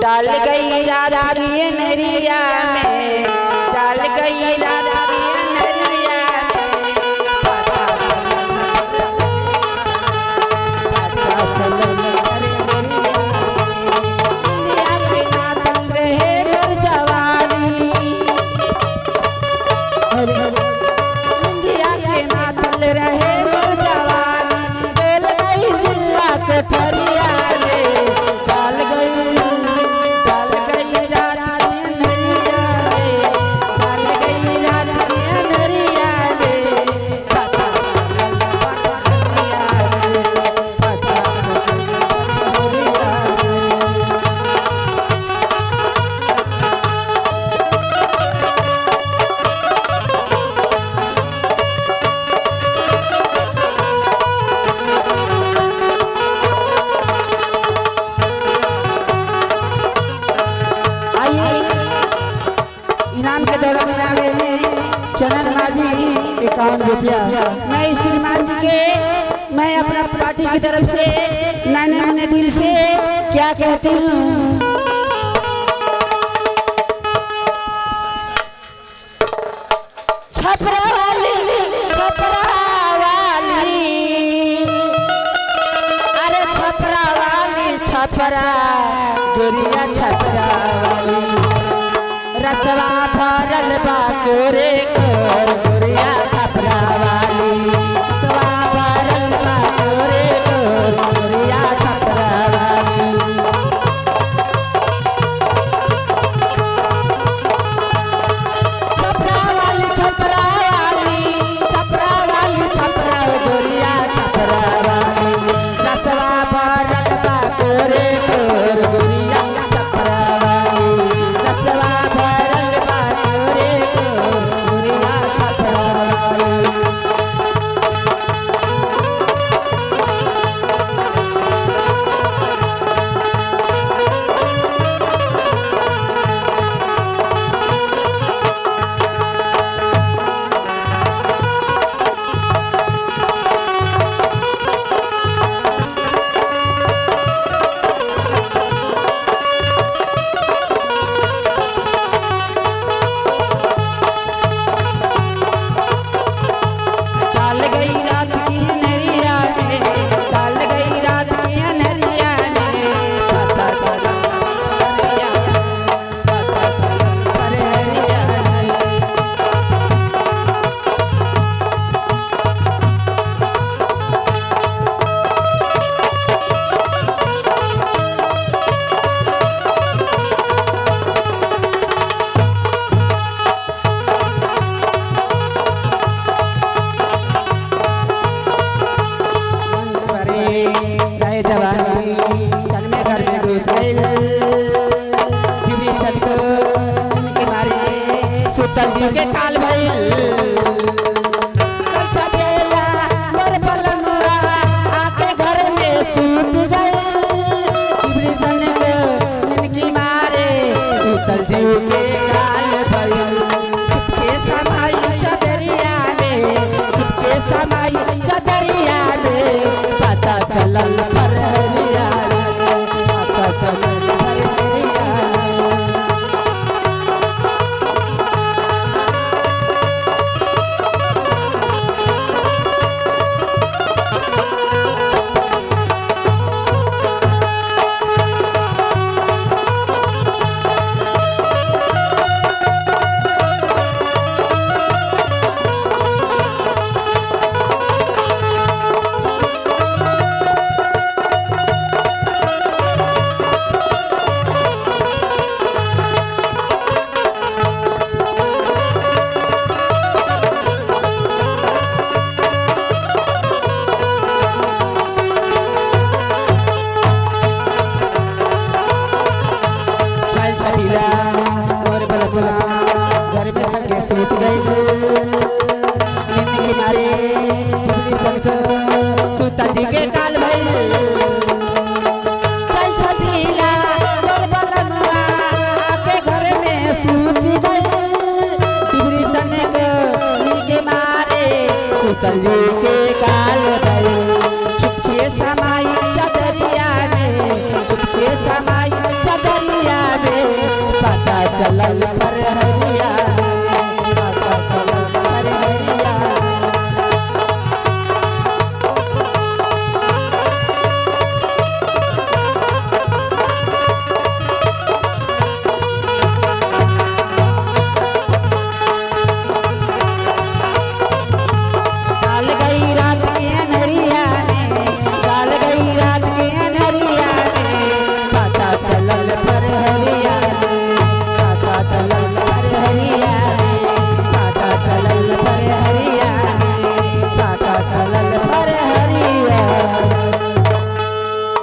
डाल गई रात की नरिया में, डाल गई रात की नरिया में, पता चल रहे पर जवानी, इंडिया के ना चल रहे पर जवानी, बेल गई जिला कठरिया में, डाल गई चनन माझी 51 रुपया। मैं इस श्रीमान जी के मैं अपना पार्टी की तरफ से नैने मने दिल से क्या कहती हूँ। छपरा वाली अरे छपरा वाली छपरा गोरिया छपरा वाली, रसवा भरल बा कोरे कोर गोरिया छपरा वाली, रसवा भरल बा कोरे कोर गोरिया छपरा वाली। छपरा वाली छपरा वाली, छपरा वाली छपरा गोरिया छपरा वाली, रसवा भरल बा कोरे कोर गोरिया छपरा वाली, रसवा सुतल जी के काल भाई